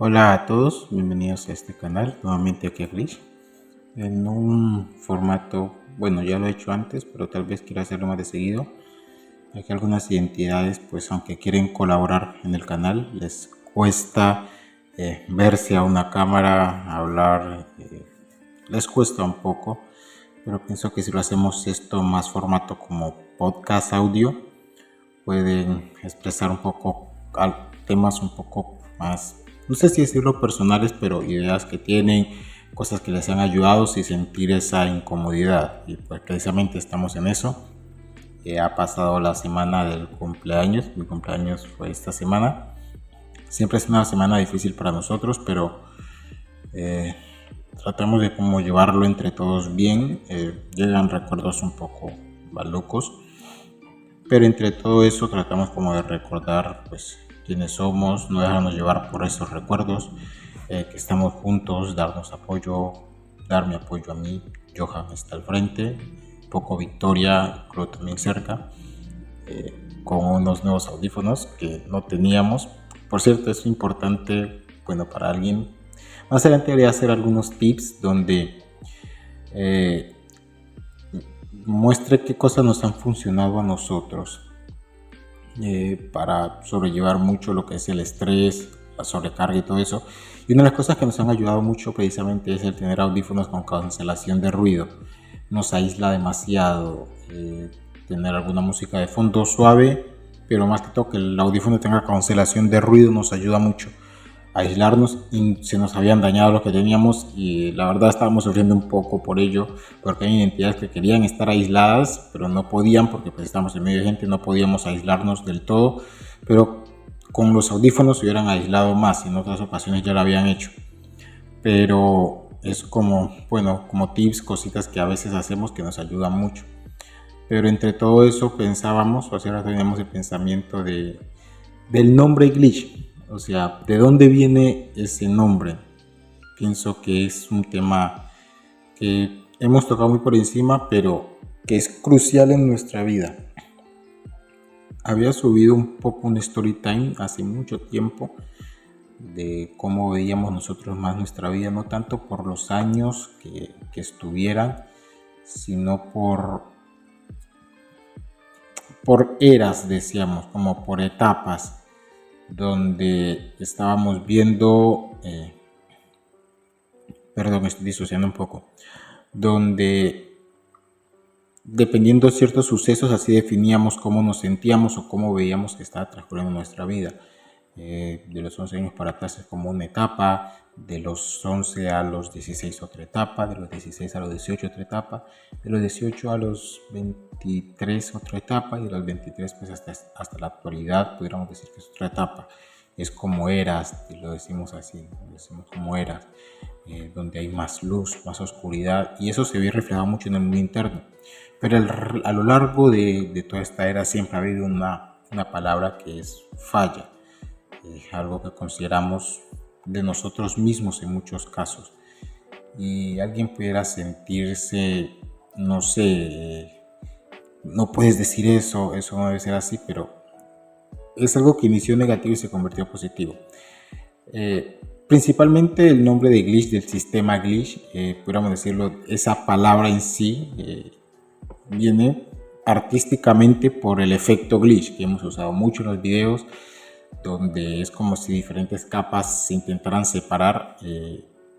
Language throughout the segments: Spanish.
Hola a todos, bienvenidos a este canal, nuevamente aquí a Glitch, en un formato, bueno, ya lo he hecho antes, pero tal vez quiero hacerlo más de seguido, ya que algunas identidades, pues aunque quieren colaborar en el canal, les cuesta verse a una cámara, hablar, les cuesta un poco, pero pienso que si lo hacemos esto más formato como podcast audio, pueden expresar un poco temas un poco más, no sé si decirlo personales, pero ideas que tienen, cosas que les han ayudado sin sentir esa incomodidad. Y pues precisamente estamos en eso. Ha pasado la semana del cumpleaños, mi cumpleaños fue esta semana. Siempre es una semana difícil para nosotros, pero tratamos de cómo llevarlo entre todos bien. Llegan recuerdos un poco malucos, pero entre todo eso tratamos como de recordar pues quiénes somos, no dejarnos llevar por esos recuerdos, que estamos juntos, darnos apoyo, darme apoyo a mí. Johan está al frente, poco Victoria, creo también cerca, con unos nuevos audífonos que no teníamos. Por cierto, es importante, bueno, para alguien. Más adelante voy a hacer algunos tips donde muestre qué cosas nos han funcionado a nosotros para sobrellevar mucho lo que es el estrés, la sobrecarga y todo eso. Y una de las cosas que nos han ayudado mucho precisamente es el tener audífonos con cancelación de ruido. Nos aísla demasiado tener alguna música de fondo suave, pero más que todo que el audífono tenga cancelación de ruido nos ayuda mucho a aislarnos, y se nos habían dañado lo que teníamos y la verdad estábamos sufriendo un poco por ello, porque hay identidades que querían estar aisladas pero no podían porque pues estamos en medio de gente, no podíamos aislarnos del todo, pero con los audífonos se hubieran aislado más y en otras ocasiones ya lo habían hecho. Pero es como, bueno, como tips, cositas que a veces hacemos que nos ayudan mucho. Pero entre todo eso pensábamos, o sea, teníamos el pensamiento del nombre Glitch. O sea, ¿de dónde viene ese nombre? Pienso que es un tema que hemos tocado muy por encima, pero que es crucial en nuestra vida. Había subido un poco un story time hace mucho tiempo de cómo veíamos nosotros más nuestra vida, no tanto por los años que estuvieran, sino por eras, decíamos, como por etapas, donde estábamos viendo, perdón, me estoy disociando un poco, donde dependiendo de ciertos sucesos así definíamos cómo nos sentíamos o cómo veíamos que estaba transcurriendo nuestra vida. De los 11 años para atrás es como una etapa, de los 11 a los 16 otra etapa, de los 16 a los 18 otra etapa, de los 18 a los 23 otra etapa y de los 23 pues hasta la actualidad pudiéramos decir que es otra etapa. Es como eras, lo decimos así, lo decimos como eras, donde hay más luz, más oscuridad, y eso se ve reflejado mucho en el mundo interno. Pero a lo largo de toda esta era siempre ha habido una palabra que es falla, algo que consideramos de nosotros mismos en muchos casos. Y alguien pudiera sentirse, no sé, no puedes decir eso, eso no debe ser así, pero es algo que inició negativo y se convirtió positivo. Principalmente el nombre de Glitch, del sistema Glitch, pudiéramos decirlo, esa palabra en sí viene artísticamente por el efecto glitch que hemos usado mucho en los videos, donde es como si diferentes capas se intentaran separar.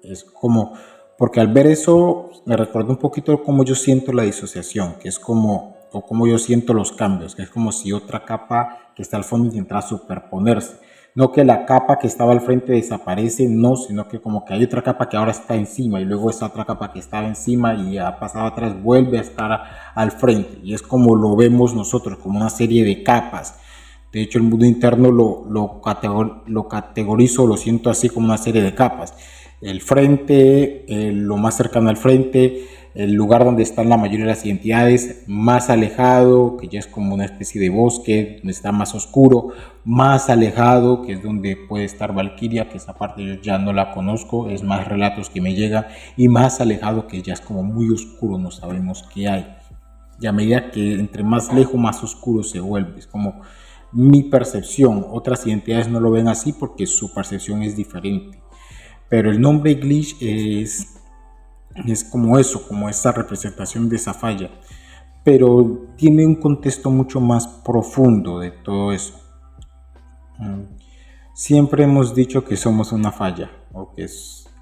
Es como, porque al ver eso me recordó un poquito cómo yo siento la disociación, que es como, o cómo yo siento los cambios, que es como si otra capa que está al fondo intentara superponerse. No que la capa que estaba al frente desaparece, no, sino que como que hay otra capa que ahora está encima y luego esa otra capa que estaba encima y ha pasado atrás vuelve a estar al frente. Y es como lo vemos nosotros, como una serie de capas. De hecho, el mundo interno lo categorizo, lo siento así como una serie de capas. El frente, lo más cercano al frente, el lugar donde están la mayoría de las identidades, más alejado, que ya es como una especie de bosque, donde está más oscuro, más alejado, que es donde puede estar Valkyria, que esa parte yo ya no la conozco, es más relatos que me llegan, y más alejado, que ya es como muy oscuro, no sabemos qué hay. Y a medida que entre más lejos, más oscuro se vuelve, es como mi percepción. Otras identidades no lo ven así porque su percepción es diferente. Pero el nombre glitch es como eso, como esa representación de esa falla. Pero tiene un contexto mucho más profundo de todo eso. Siempre hemos dicho que somos una falla, o que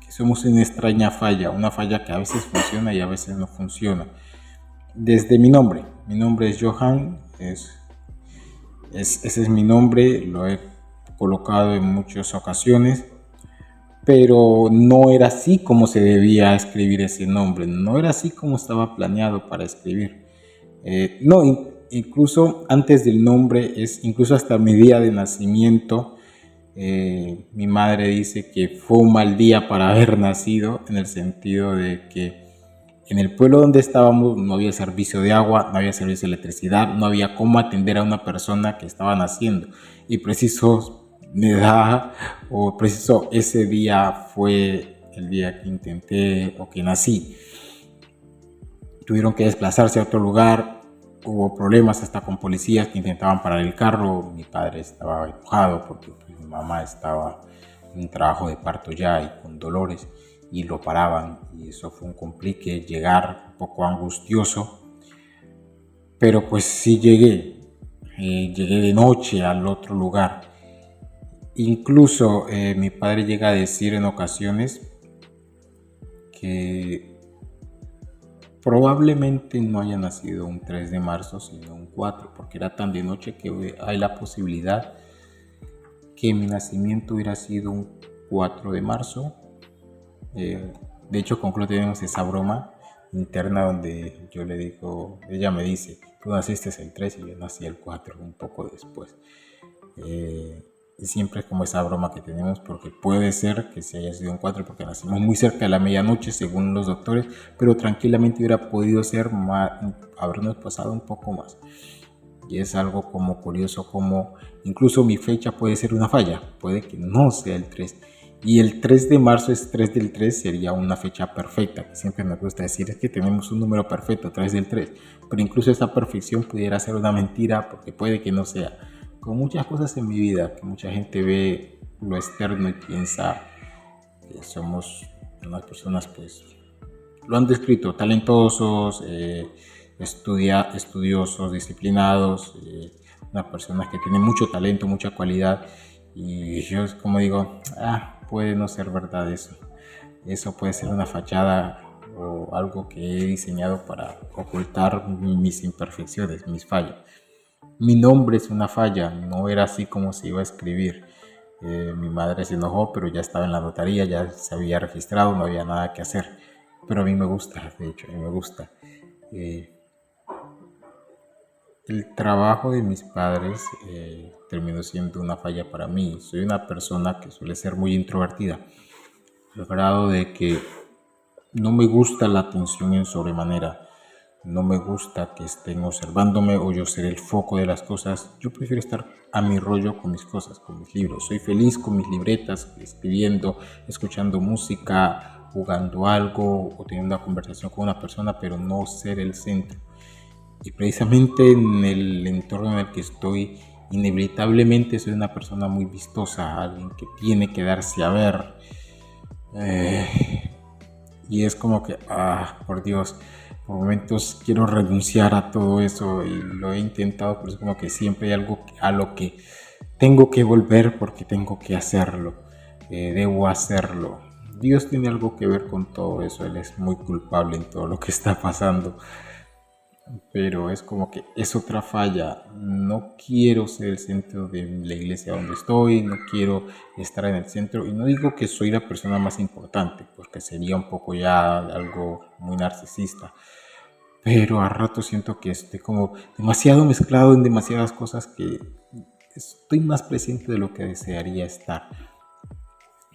somos una extraña falla, una falla que a veces funciona y a veces no funciona. Desde mi nombre es Johan, ese es mi nombre, lo he colocado en muchas ocasiones, pero no era así como se debía escribir ese nombre, no era así como estaba planeado para escribir. No, incluso antes del nombre, incluso hasta mi día de nacimiento, mi madre dice que fue un mal día para haber nacido, en el sentido de que en el pueblo donde estábamos no había servicio de agua, no había servicio de electricidad, no había cómo atender a una persona que estaba naciendo. Y preciso ese día fue el día que intenté o que nací. Tuvieron que desplazarse a otro lugar, hubo problemas hasta con policías que intentaban parar el carro. Mi padre estaba enojado porque mi mamá estaba en un trabajo de parto ya y con dolores, y lo paraban, y eso fue un complique, llegar un poco angustioso, pero pues sí llegué de noche al otro lugar. Incluso mi padre llega a decir en ocasiones que probablemente no haya nacido un 3 de marzo sino un 4, porque era tan de noche que hay la posibilidad que mi nacimiento hubiera sido un 4 de marzo. De hecho, con Clo tenemos esa broma interna donde yo le digo, ella me dice, tú naciste el 3 y yo nací el 4, un poco después. Y siempre es como esa broma que tenemos, porque puede ser que se haya sido un 4 porque nacimos muy cerca de la medianoche según los doctores, pero tranquilamente hubiera podido ser habernos pasado un poco más. Y es algo como curioso, como incluso mi fecha puede ser una falla, puede que no sea el 3. Y el 3 de marzo es 3 del 3, sería una fecha perfecta. Siempre me gusta decir, es que tenemos un número perfecto, 3 del 3. Pero incluso esa perfección pudiera ser una mentira, porque puede que no sea. Con muchas cosas en mi vida, que mucha gente ve lo externo y piensa que somos unas personas, pues, lo han descrito, talentosos, estudiosos, disciplinados, unas personas que tienen mucho talento, mucha cualidad. Y yo como digo, puede no ser verdad eso puede ser una fachada o algo que he diseñado para ocultar mis imperfecciones, mis fallas. Mi nombre es una falla, no era así como se iba a escribir. Mi madre se enojó, pero ya estaba en la notaría, ya se había registrado, no había nada que hacer. Pero a mí me gusta, de hecho, a mí me gusta. El trabajo de mis padres terminó siendo una falla para mí. Soy una persona que suele ser muy introvertida, al grado de que no me gusta la atención en sobremanera. No me gusta que estén observándome o yo ser el foco de las cosas. Yo prefiero estar a mi rollo con mis cosas, con mis libros. Soy feliz con mis libretas, escribiendo, escuchando música, jugando algo o teniendo una conversación con una persona, pero no ser el centro. Y precisamente en el entorno en el que estoy, inevitablemente soy una persona muy vistosa, alguien que tiene que darse a ver. Y es como que, por Dios, por momentos quiero renunciar a todo eso y lo he intentado, pero es como que siempre hay algo a lo que tengo que volver porque tengo que hacerlo, debo hacerlo. Dios tiene algo que ver con todo eso, Él es muy culpable en todo lo que está pasando, pero es como que es otra falla. No quiero ser el centro de la iglesia donde estoy, no quiero estar en el centro, y no digo que soy la persona más importante, porque sería un poco ya algo muy narcisista, pero a rato siento que estoy como demasiado mezclado en demasiadas cosas, que estoy más presente de lo que desearía estar.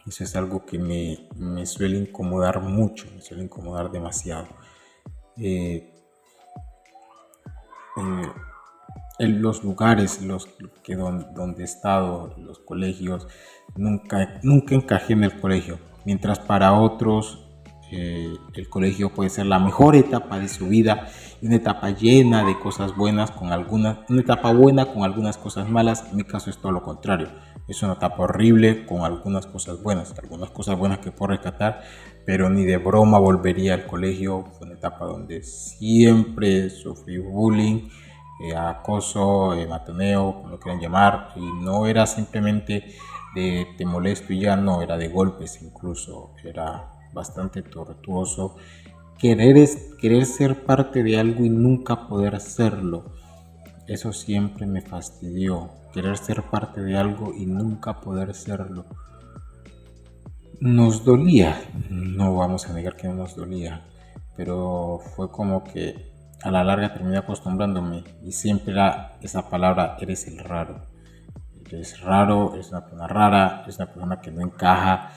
Eso es algo que me suele incomodar mucho, me suele incomodar demasiado. En los lugares donde he estado, los colegios, nunca encajé en el colegio, mientras para otros el colegio puede ser la mejor etapa de su vida, una etapa llena de cosas buenas, una etapa buena con algunas cosas malas. En mi caso es todo lo contrario, es una etapa horrible con algunas cosas buenas que puedo rescatar, pero ni de broma volvería al colegio. Fue una etapa donde siempre sufrí bullying, acoso, matoneo, como lo quieran llamar, y no era simplemente de te molesto y ya, no, era de golpes incluso, era bastante tortuoso. Querer ser parte de algo y nunca poder serlo, eso siempre me fastidió. Querer ser parte de algo y nunca poder serlo. Nos dolía, no vamos a negar que no nos dolía, pero fue como que a la larga terminé acostumbrándome y siempre era esa palabra: eres el raro. Eres raro, eres una persona rara, eres una persona que no encaja.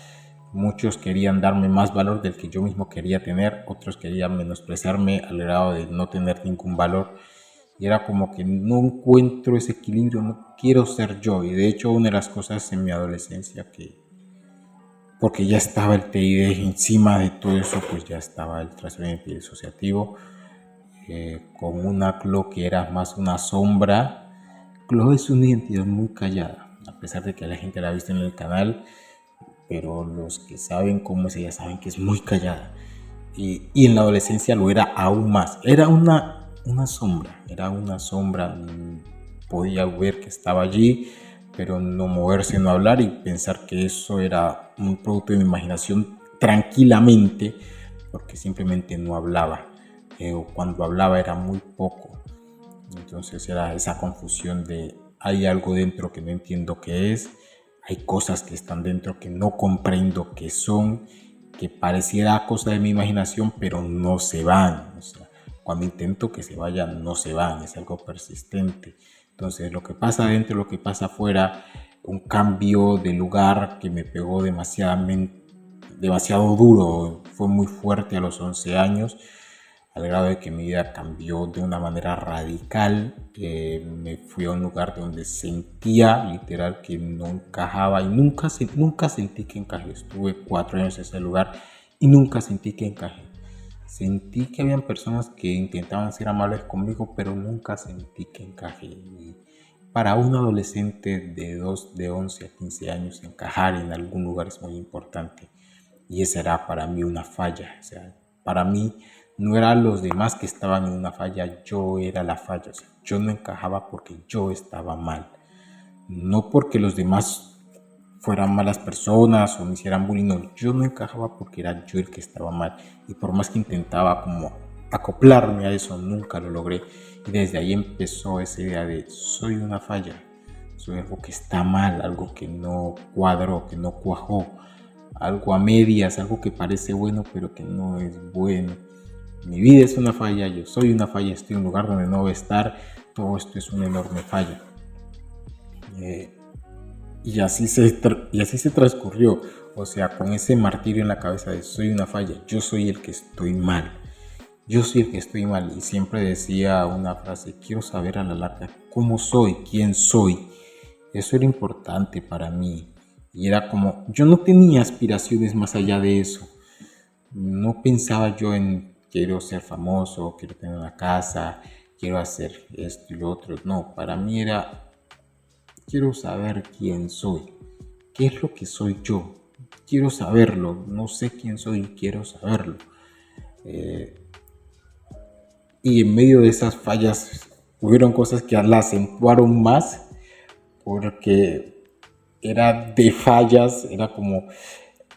Muchos querían darme más valor del que yo mismo quería tener, otros querían menospreciarme al grado de no tener ningún valor. Y era como que no encuentro ese equilibrio, no quiero ser yo. Y de hecho una de las cosas en mi adolescencia porque ya estaba el TID encima de todo eso, pues ya estaba el trastorno disociativo, con una Clo que era más una sombra. Clo es una identidad muy callada, a pesar de que la gente la ha visto en el canal, pero los que saben cómo es ella saben que es muy callada. Y en la adolescencia lo era aún más. Era una sombra, podía ver que estaba allí, pero no moverse, no hablar y pensar que eso era un producto de mi imaginación tranquilamente, porque simplemente no hablaba, o cuando hablaba era muy poco. Entonces era esa confusión de hay algo dentro que no entiendo qué es, hay cosas que están dentro que no comprendo qué son, que pareciera cosa de mi imaginación, pero no se van. O sea, cuando intento que se vayan, no se van, es algo persistente. Entonces, lo que pasa adentro, lo que pasa afuera, un cambio de lugar que me pegó demasiado duro, fue muy fuerte a los 11 años, al grado de que mi vida cambió de una manera radical. Me fui a un lugar donde sentía literal que no encajaba y nunca sentí que encajé. Estuve 4 años en ese lugar y nunca sentí que encajé. Sentí que habían personas que intentaban ser amables conmigo, pero nunca sentí que encajé. Y para un adolescente de 11 a 15 años, encajar en algún lugar es muy importante. Y esa era para mí una falla. O sea, para mí no eran los demás que estaban en una falla, yo era la falla. O sea, yo no encajaba porque yo estaba mal. No porque los demás fueran malas personas o me hicieran bullying, no, yo no encajaba porque era yo el que estaba mal. Y por más que intentaba como acoplarme a eso, nunca lo logré. Y desde ahí empezó esa idea de soy una falla, soy algo que está mal, algo que no cuadró, que no cuajó, algo a medias, algo que parece bueno pero que no es bueno. Mi vida es una falla, yo soy una falla, estoy en un lugar donde no voy a estar, todo esto es una enorme falla. Y así se transcurrió, o sea, con ese martirio en la cabeza de soy una falla, yo soy el que estoy mal, y siempre decía una frase: quiero saber a la larga cómo soy, quién soy. Eso era importante para mí, y era como, yo no tenía aspiraciones más allá de eso, no pensaba yo en quiero ser famoso, quiero tener una casa, quiero hacer esto y lo otro. No, para mí era quiero saber quién soy, qué es lo que soy yo, quiero saberlo, no sé quién soy y quiero saberlo. Y en medio de esas fallas hubieron cosas que la acentuaron más, porque era de fallas, era como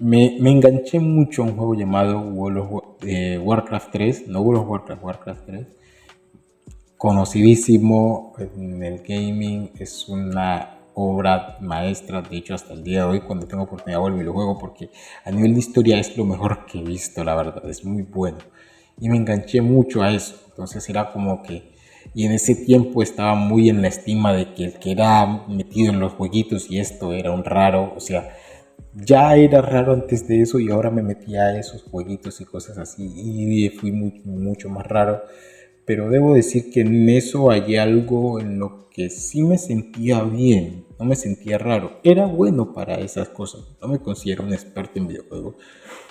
me enganché mucho a un juego llamado Warcraft 3, no World of Warcraft, Warcraft 3, conocidísimo en el gaming, es una obra maestra. De hecho, hasta el día de hoy, cuando tengo oportunidad, vuelvo y lo juego, porque a nivel de historia es lo mejor que he visto, la verdad, es muy bueno. Y me enganché mucho a eso, entonces era como que, y en ese tiempo estaba muy en la estima de que el que era metido en los jueguitos y esto era un raro, o sea, ya era raro antes de eso y ahora me metía a esos jueguitos y cosas así y fui mucho más raro. Pero debo decir que en eso hay algo en lo que sí me sentía bien, no me sentía raro, era bueno para esas cosas. No me considero un experto en videojuegos,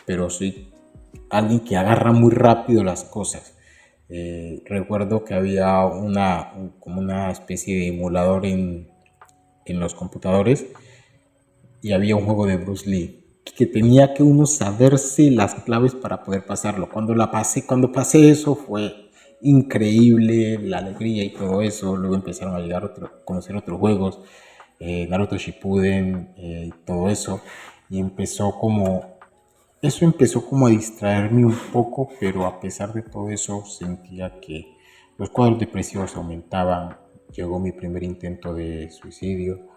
pero soy alguien que agarra muy rápido las cosas. Recuerdo que había como una especie de emulador en los computadores y había un juego de Bruce Lee que tenía que uno saberse las claves para poder pasarlo. Cuando pasé eso fue increíble, la alegría y todo eso. Luego empezaron a llegar conocer otros juegos, Naruto Shippuden, todo eso. Y eso empezó como a distraerme un poco, pero a pesar de todo eso sentía que los cuadros depresivos aumentaban. Llegó mi primer intento de suicidio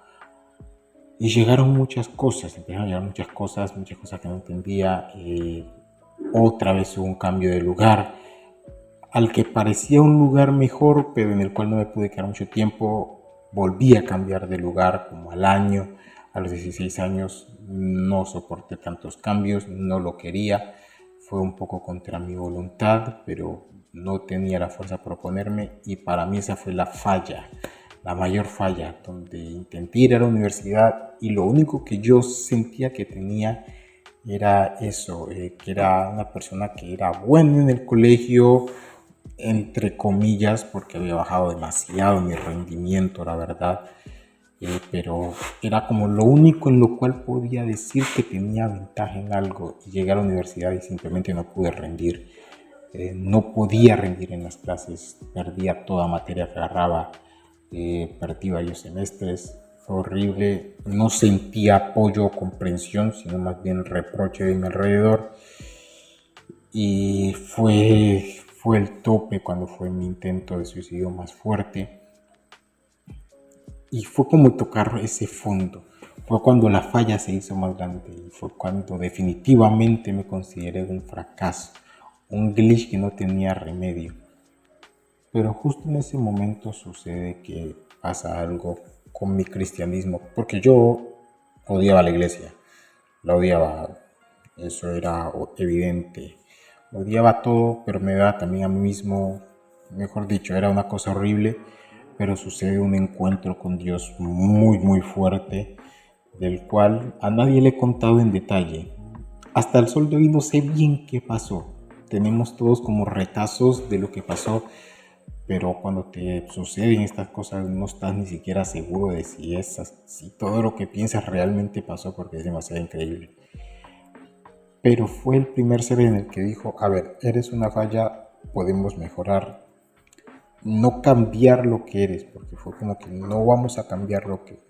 y llegaron muchas cosas, empezaron a llegar muchas cosas que no entendía. Otra vez hubo un cambio de lugar al que parecía un lugar mejor, pero en el cual no me pude quedar mucho tiempo. Volví a cambiar de lugar como al año. A los 16 años no soporté tantos cambios, no lo quería. Fue un poco contra mi voluntad, pero no tenía la fuerza para oponerme y para mí esa fue la mayor falla, donde intenté ir a la universidad y lo único que yo sentía que tenía era eso, que era una persona que era buena en el colegio, entre comillas, porque había bajado demasiado mi rendimiento, la verdad. Pero era como lo único en lo cual podía decir que tenía ventaja en algo. Y llegué a la universidad y simplemente no pude rendir. No podía rendir en las clases, perdía toda materia que agarraba, perdí varios semestres, fue horrible. No sentía apoyo o comprensión, sino más bien reproche de mi alrededor. Y fue el tope cuando fue mi intento de suicidio más fuerte. Y fue como tocar ese fondo. Fue cuando la falla se hizo más grande y fue cuando definitivamente me consideré un fracaso, un glitch que no tenía remedio. Pero justo en ese momento sucede que pasa algo con mi cristianismo, porque yo odiaba la iglesia, la odiaba, eso era evidente. Odiaba todo, pero me daba también a mí mismo, mejor dicho, era una cosa horrible, pero sucede un encuentro con Dios muy fuerte, del cual a nadie le he contado en detalle. Hasta el sol de hoy no sé bien qué pasó. Tenemos todos como retazos de lo que pasó, pero cuando te suceden estas cosas no estás ni siquiera seguro de si todo lo que piensas realmente pasó, porque es demasiado increíble. Pero fue el primer ser en el que dijo, a ver, eres una falla, podemos mejorar, no cambiar lo que eres, porque fue como que no vamos a cambiar lo que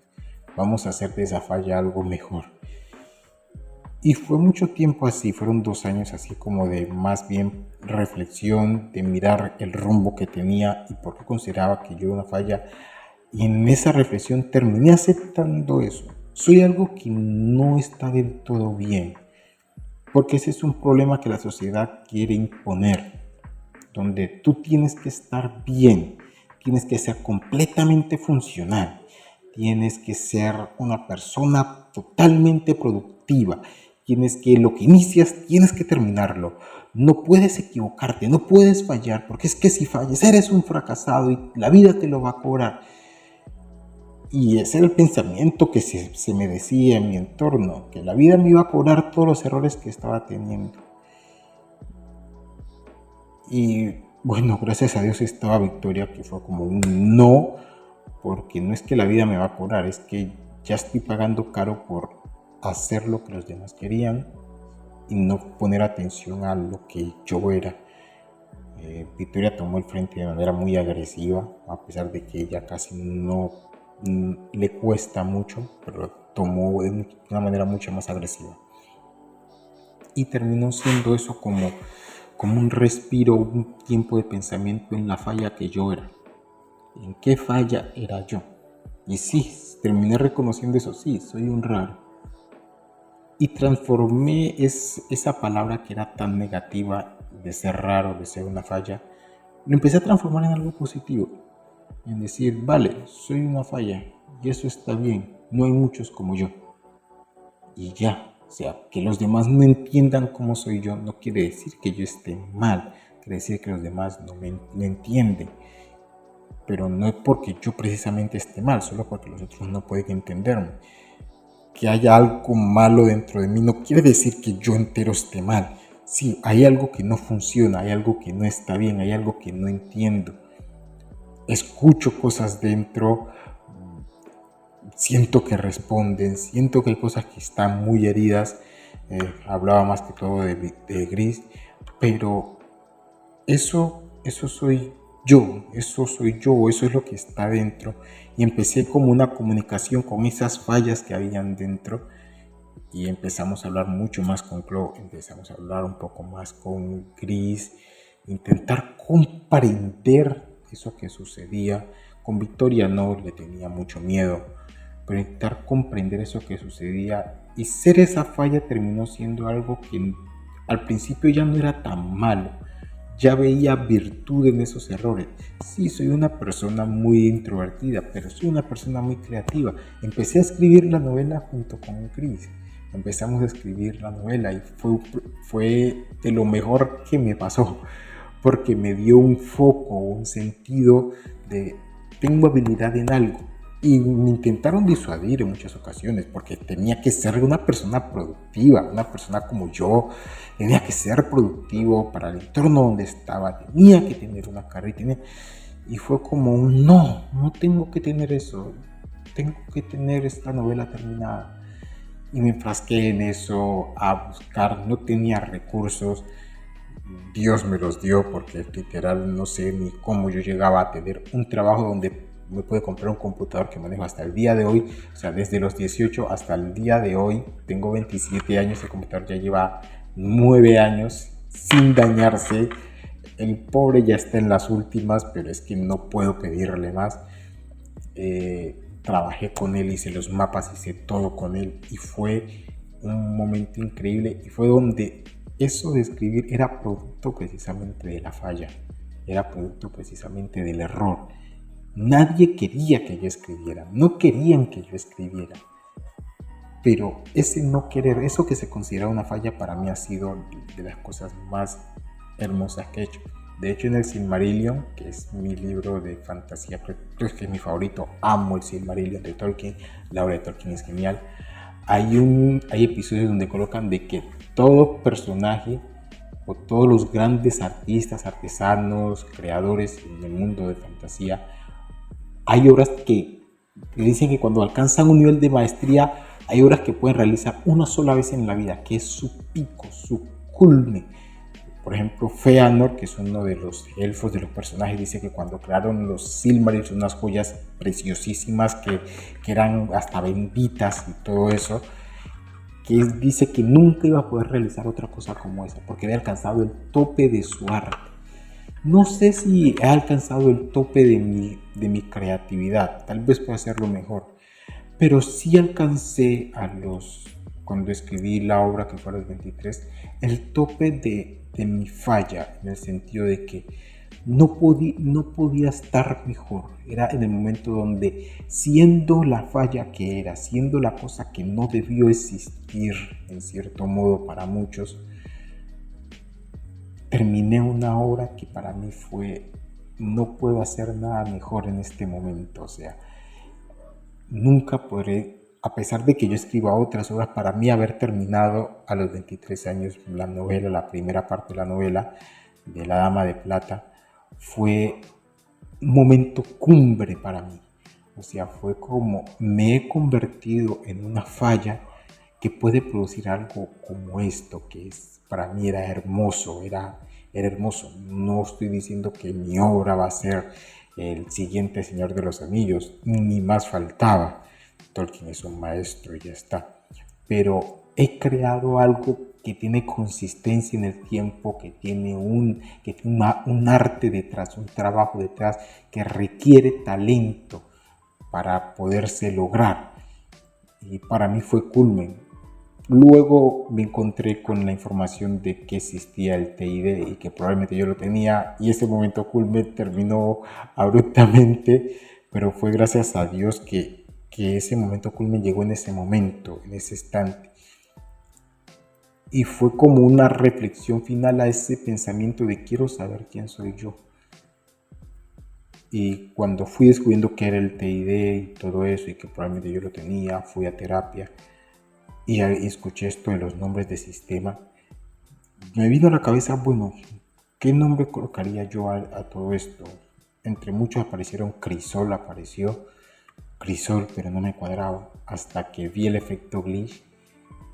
vamos a hacer de esa falla algo mejor. Y fue mucho tiempo así, fueron 2 años así como de más bien reflexión, de mirar el rumbo que tenía y por qué consideraba que yo era una falla. Y en esa reflexión terminé aceptando eso. Soy algo que no está del todo bien, porque ese es un problema que la sociedad quiere imponer, donde tú tienes que estar bien, tienes que ser completamente funcional, tienes que ser una persona totalmente productiva, tienes que lo que inicias, tienes que terminarlo, no puedes equivocarte, no puedes fallar, porque es que si fallas eres un fracasado y la vida te lo va a cobrar. Y ese era el pensamiento que se me decía en mi entorno, que la vida me iba a cobrar todos los errores que estaba teniendo. Y bueno, gracias a Dios estaba Victoria, que fue como un no, porque no es que la vida me va a cobrar, es que ya estoy pagando caro por hacer lo que los demás querían y no poner atención a lo que yo era. Victoria tomó el frente de manera muy agresiva, a pesar de que ella casi no le cuesta mucho, pero tomó de una manera mucho más agresiva. Y terminó siendo eso como un respiro, un tiempo de pensamiento en la falla que yo era. ¿En qué falla era yo? Y sí, terminé reconociendo eso, sí, soy un raro. Y transformé esa palabra que era tan negativa, de ser raro, de ser una falla, lo empecé a transformar en algo positivo. En decir, vale, soy una falla y eso está bien, no hay muchos como yo. Y ya, o sea, que los demás no entiendan cómo soy yo no quiere decir que yo esté mal, quiere decir que los demás no me entienden. Pero no es porque yo precisamente esté mal, solo porque los otros no pueden entenderme. Que haya algo malo dentro de mí no quiere decir que yo entero esté mal, sí, hay algo que no funciona, hay algo que no está bien, hay algo que no entiendo. Escucho cosas dentro, siento que responden, siento que hay cosas que están muy heridas. Hablaba más que todo de Gris, pero eso soy yo, eso es lo que está dentro. Y empecé como una comunicación con esas fallas que habían dentro y empezamos a hablar mucho más con Chloe, empezamos a hablar un poco más con Gris, intentar comprender eso que sucedía. Con Victoria no le tenía mucho miedo, pero intentar comprender eso que sucedía y ser esa falla terminó siendo algo que al principio ya no era tan malo. Ya veía virtud en esos errores. Sí, soy una persona muy introvertida, pero soy una persona muy creativa. Empecé a escribir la novela junto con Chris. Empezamos a escribir la novela y fue de lo mejor que me pasó, porque me dio un foco, un sentido de tengo habilidad en algo. Y me intentaron disuadir en muchas ocasiones porque tenía que ser una persona productiva, una persona como yo, tenía que ser productivo para el entorno donde estaba, tenía que tener una carrera. Y fue como no tengo que tener eso, tengo que tener esta novela terminada. Y me enfrasqué en eso, a buscar, no tenía recursos, Dios me los dio porque literal no sé ni cómo yo llegaba a tener un trabajo donde me pude comprar un computador que manejo hasta el día de hoy, o sea, desde los 18 hasta el día de hoy, tengo 27 años, el computador ya lleva 9 años sin dañarse, el pobre ya está en las últimas, pero es que no puedo pedirle más. Trabajé con él, hice los mapas, hice todo con él y fue un momento increíble y fue donde eso de escribir era producto precisamente de la falla, era producto precisamente del error. Nadie quería que yo escribiera, no querían que yo escribiera, pero ese no querer, eso que se considera una falla para mí ha sido de las cosas más hermosas que he hecho. De hecho, en el Silmarillion, que es mi libro de fantasía, creo que es mi favorito, amo el Silmarillion de Tolkien, la obra de Tolkien es genial. Hay episodios donde colocan de que todo personaje o todos los grandes artistas, artesanos, creadores en el mundo de fantasía, hay obras que dicen que cuando alcanzan un nivel de maestría, hay obras que pueden realizar una sola vez en la vida, que es su pico, su culmen. Por ejemplo, Feanor, que es uno de los elfos de los personajes, dice que cuando crearon los Silmarils, unas joyas preciosísimas que eran hasta benditas y todo eso, que dice que nunca iba a poder realizar otra cosa como esa, porque había alcanzado el tope de su arte. No sé si he alcanzado el tope de mi creatividad, tal vez pueda hacerlo mejor, pero sí alcancé cuando escribí la obra que fue a los 23, el tope de mi falla, en el sentido de que no podía estar mejor. Era en el momento donde, siendo la falla que era, siendo la cosa que no debió existir, en cierto modo para muchos, terminé una obra que para mí no puedo hacer nada mejor en este momento. O sea, nunca podré, a pesar de que yo escriba otras obras, para mí haber terminado a los 23 años la novela, la primera parte de la novela de La Dama de Plata, fue un momento cumbre para mí. O sea, fue como me he convertido en una falla que puede producir algo como esto, que para mí era hermoso, era hermoso. No estoy diciendo que mi obra va a ser el siguiente Señor de los Anillos, ni más faltaba. Tolkien es un maestro y ya está. Pero he creado algo que tiene consistencia en el tiempo, que tiene un arte detrás, un trabajo detrás, que requiere talento para poderse lograr. Y para mí fue culmen. Luego me encontré con la información de que existía el TID y que probablemente yo lo tenía, y ese momento culmen terminó abruptamente, pero fue gracias a Dios que ese momento culmen llegó en ese momento, en ese instante. Y fue como una reflexión final a ese pensamiento de quiero saber quién soy yo. Y cuando fui descubriendo qué era el TID y todo eso, y que probablemente yo lo tenía, fui a terapia y escuché esto de los nombres de sistema, Me vino a la cabeza, bueno, ¿qué nombre colocaría yo a todo esto? Entre muchos aparecieron Crisol, apareció Crisol, pero no me cuadraba hasta que vi el efecto glitch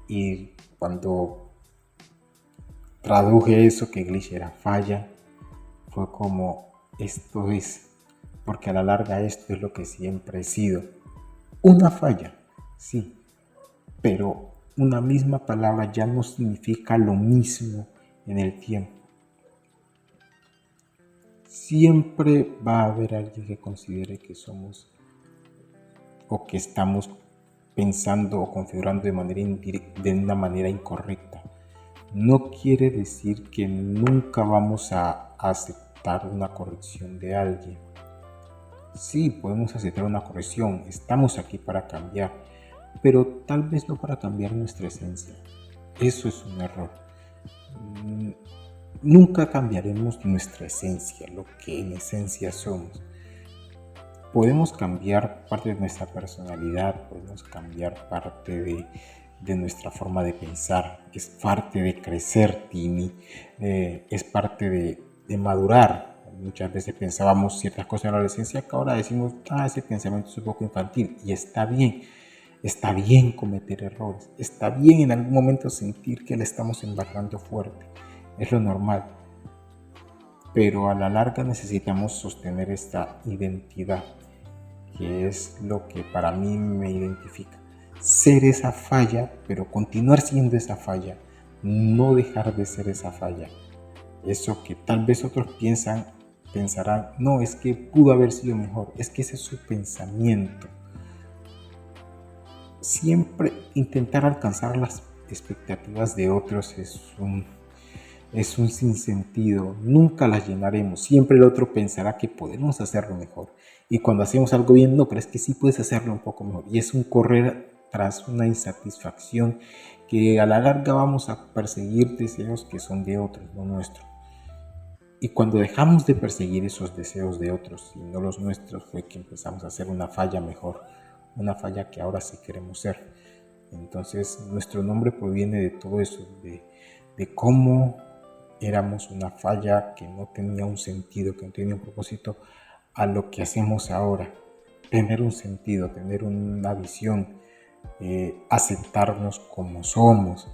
y cuando traduje eso que glitch era falla, fue como esto es, porque a la larga esto es lo que siempre he sido, una falla, sí, pero una misma palabra ya no significa lo mismo en el tiempo. Siempre va a haber alguien que considere que somos o que estamos pensando o configurando de una manera incorrecta. No quiere decir que nunca vamos a aceptar una corrección de alguien. Sí, podemos aceptar una corrección, estamos aquí para cambiar, pero tal vez no para cambiar nuestra esencia. Eso es un error. Nunca cambiaremos nuestra esencia, lo que en esencia somos. Podemos cambiar parte de nuestra personalidad, podemos cambiar parte de nuestra forma de pensar, es parte de crecer, Tini, es parte de madurar. Muchas veces pensábamos ciertas cosas en la adolescencia que ahora decimos, ese pensamiento es un poco infantil, y está bien cometer errores, está bien en algún momento sentir que le estamos embarrando fuerte, es lo normal, pero a la larga necesitamos sostener esta identidad, que es lo que para mí me identifica. Ser esa falla, pero continuar siendo esa falla, no dejar de ser esa falla. Eso que tal vez otros pensarán, no, es que pudo haber sido mejor, es que ese es su pensamiento. Siempre intentar alcanzar las expectativas de otros es un sinsentido, nunca las llenaremos, siempre el otro pensará que podemos hacerlo mejor, y cuando hacemos algo bien, no, pero es que sí puedes hacerlo un poco mejor, y es un correr tras una insatisfacción que a la larga vamos a perseguir deseos que son de otros, no nuestros. Y cuando dejamos de perseguir esos deseos de otros y no los nuestros, fue que empezamos a hacer una falla mejor, una falla que ahora sí queremos ser. Entonces nuestro nombre proviene de todo eso, de cómo éramos una falla que no tenía un sentido, que no tenía un propósito, a lo que hacemos ahora. Tener un sentido, tener una visión, aceptarnos como somos.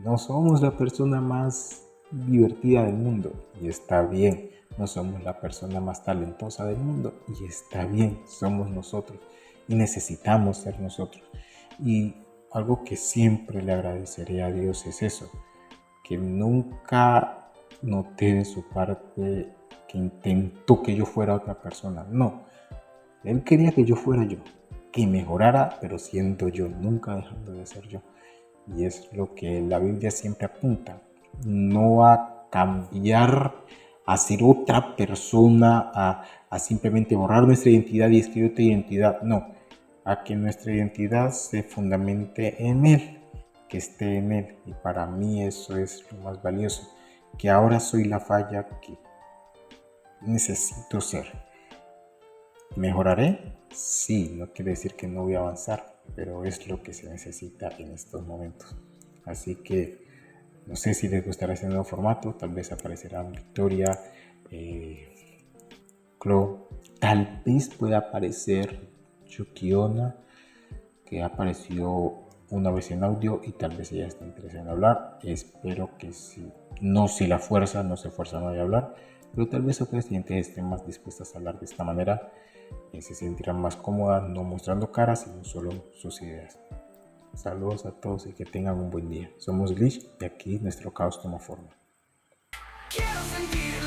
No somos la persona más divertida del mundo y está bien. No somos la persona más talentosa del mundo y está bien. Somos nosotros y necesitamos ser nosotros. Y algo que siempre le agradeceré a Dios es eso, que nunca noté de su parte que intentó que yo fuera otra persona. No, Él quería que yo fuera yo, que mejorara, pero siendo yo, nunca dejando de ser yo. Y es lo que la Biblia siempre apunta, no a cambiar, a ser otra persona, a simplemente borrar nuestra identidad y escribir otra identidad, no, a que nuestra identidad se fundamente en Él, que esté en Él. Y para mí eso es lo más valioso, que ahora soy la falla que necesito ser. ¿Mejoraré? Sí, no quiere decir que no voy a avanzar, pero es lo que se necesita en estos momentos. Así que no sé si les gustará este nuevo formato, tal vez aparecerán Victoria, Chloe, tal vez pueda aparecer Yukiona, que apareció una vez en audio y tal vez ella esté interesada en hablar. Espero que sí. No si la fuerza, no se fuerza no a hablar, pero tal vez otras clientes estén más dispuestas a hablar de esta manera, se sentirán más cómodas no mostrando caras, sino solo sus ideas. Saludos a todos y que tengan un buen día. Somos Glitch y aquí nuestro caos toma forma. Quiero sentir